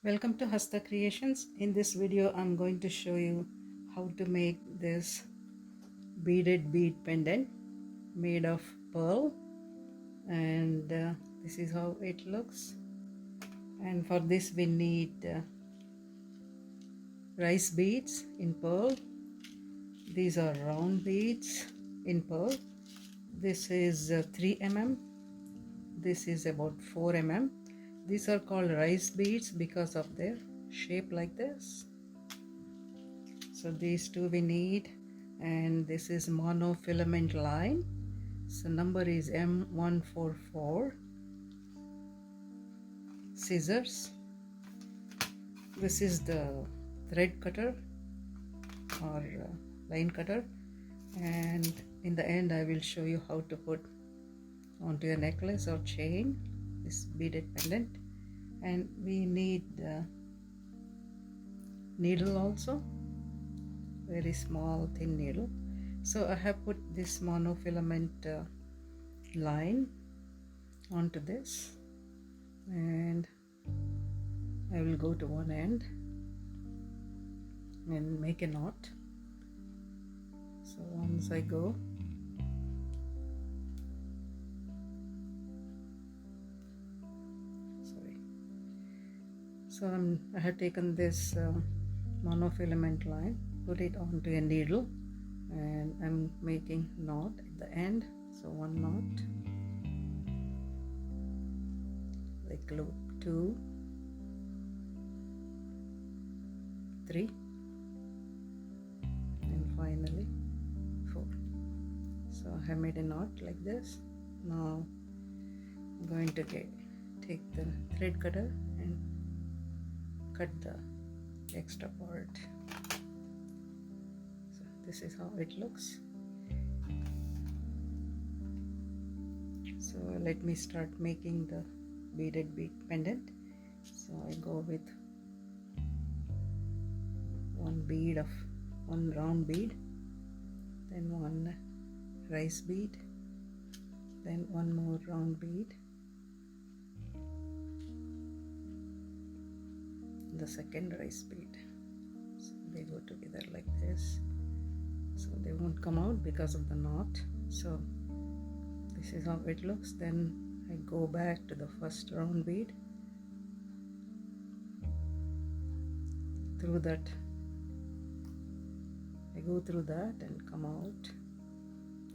Welcome to Hasta Creations. In this video I'm going to show you how to make this beaded bead pendant made of pearl, and this is how it looks. And for this we need rice beads in pearl. These are round beads in pearl. This is 3 mm. This is about 4 mm. These are called rice beads because of their shape like this. So these two we need, and this is monofilament line. So number is M144. Scissors. This is the thread cutter or line cutter, and in the end I will show you how to put onto a necklace or chain this beaded pendant. And we need needle also, very small thin needle. So I have put this monofilament line onto this, and I will go to one end and make a knot. So once I go, I have taken this monofilament line, put it onto a needle, and I'm making knot at the end. So one knot, like loop 2, 3, and finally 4. So I have made a knot like this. Now I'm going to take the thread cutter and cut the extra part. So this is how it looks. So let me start making the beaded bead pendant. So I go with one round bead, then one rice bead, then one more round bead, the second rice bead. So they go together like this, so they won't come out because of the knot. So this is how it looks. Then I go back to the first round bead, through that I go through that and come out.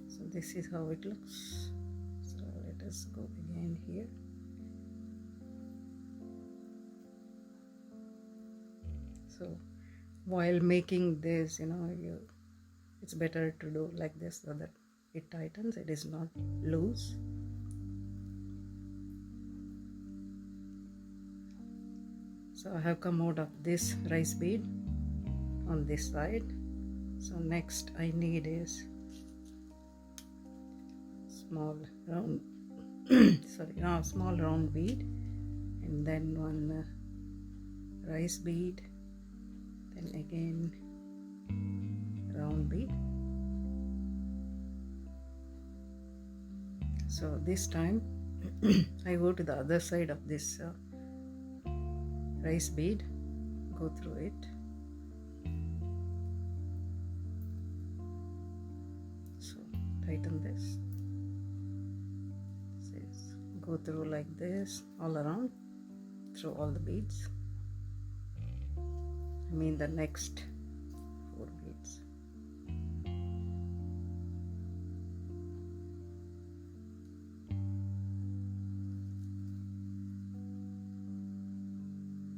So this is how it looks. So let us go again here. So while making this, it's better to do like this so that it tightens, it is not loose. So I have come out of this rice bead on this side. So next I need is small round small round bead, and then one rice bead, then again round bead. So this time I go to the other side of this rice bead, go through it. So tighten this. Go through like this all around, through all the beads. I mean the next 4 beads.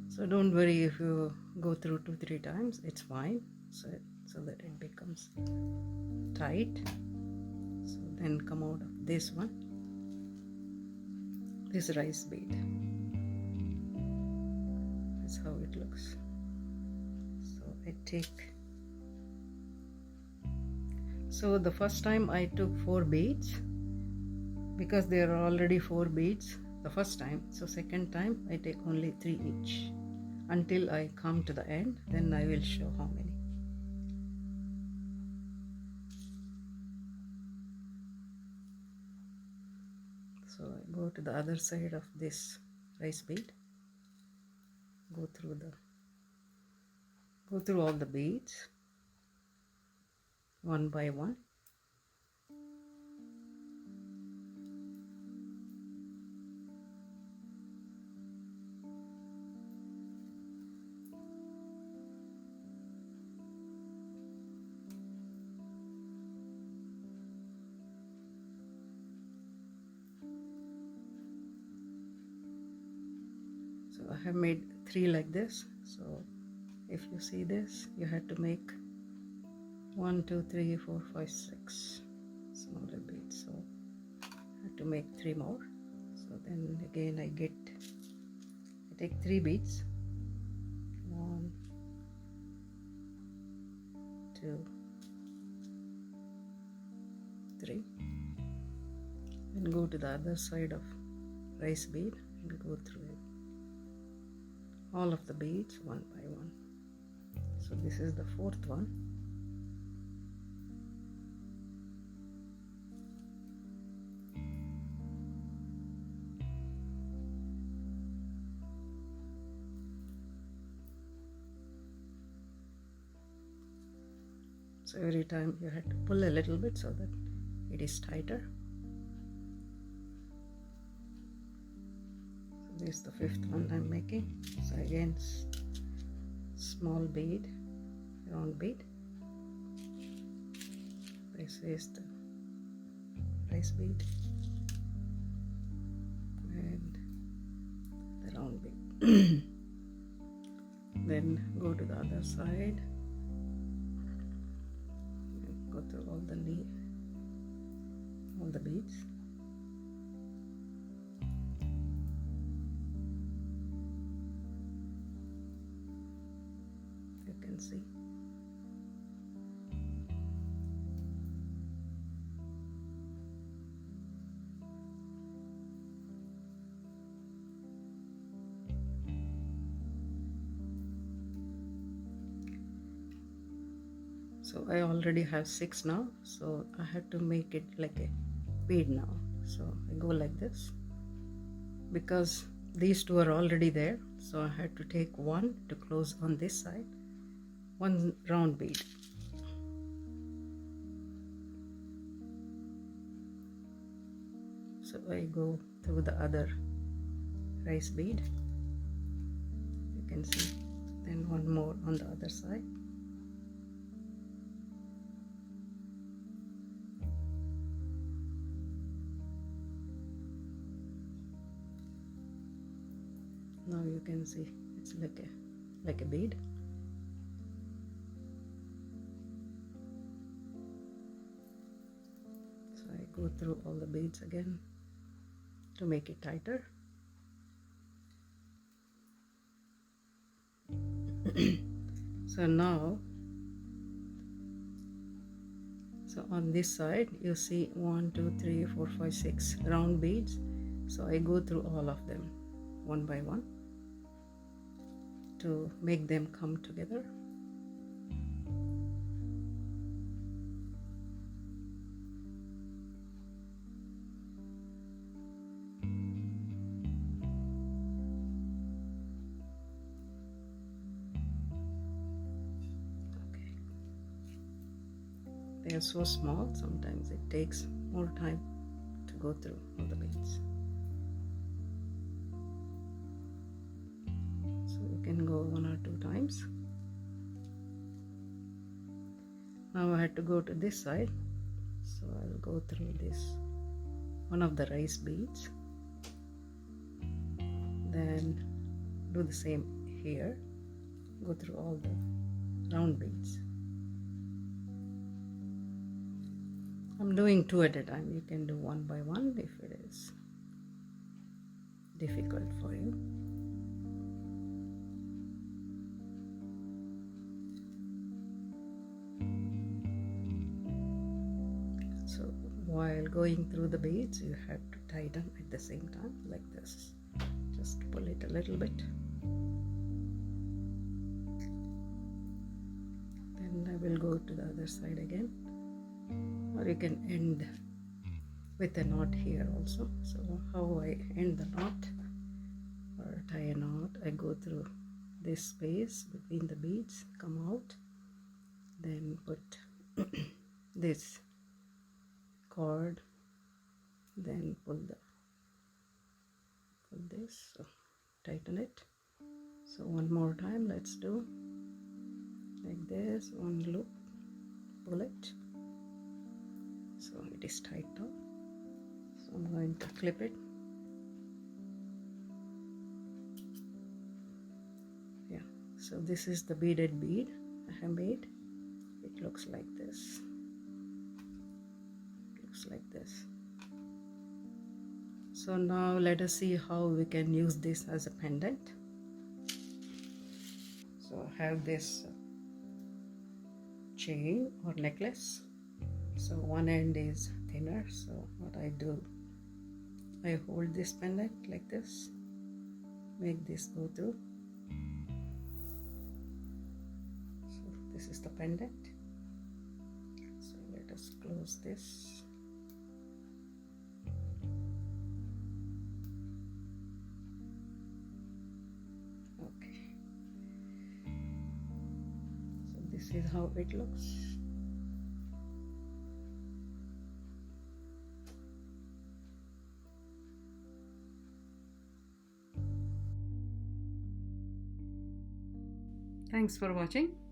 So don't worry if you go through 2-3 times, it's fine. So that it becomes tight. So then come out of this one, this rice bead. That's how it looks. So I take. So the first time I took 4 beads because there are already 4 beads the first time. So second time I take only 3 each until I come to the end. Then I will show how many. So I go to the other side of this rice bead. go through all the beads one by one. So I have made 3 like this. So if you see this, you had to make 1 2 3 4 5 6 smaller beads. So I had to make 3 more. So then again I take 3 beads, 1 2 3, and go to the other side of rice bead and go through all of the beads one by one. So this is the 4th one. So every time you had to pull a little bit so that it is tighter. So this is the 5th one I'm making. So again, small bead, round bead. This is the rice bead and the round bead. Then go to the other side. Go through all the beads. You can see. So I already have 6 now, so I have to make it like a bead now. So I go like this because these 2 are already there, so I had to take 1 to close on this side, 1 round bead. So I go through the other rice bead, you can see, then 1 more on the other side. Now you can see it's like a bead. So I go through all the beads again to make it tighter. So now, so on this side you see 1 2 3 4 5 6 round beads. So I go through all of them one by one to make them come together. Okay. They are so small, sometimes it takes more time to go through all the beads. Can go 1 or 2 times. Now I had to go to this side, so I'll go through this one of the rice beads, then do the same here, go through all the round beads. I'm doing 2 at a time. You can do 1 by 1 if it is difficult for you. So while going through the beads, you have to tighten at the same time like this. Just pull it a little bit. Then I will go to the other side again. Or you can end with a knot here also. So how I end the knot or tie a knot, I go through this space between the beads, come out, then put this cord, then pull this, so tighten it. So one more time, let's do like this, one loop, pull it, so it is tight now. So I'm going to clip it. Yeah, so this is the beaded bead I have made. It looks like this. Looks like this. So now let us see how we can use this as a pendant. So I have this chain or necklace. So one end is thinner, so what I do, I hold this pendant like this, make this go through. So this is the pendant. So let us close this. Okay. So this is how it looks. Thanks for watching.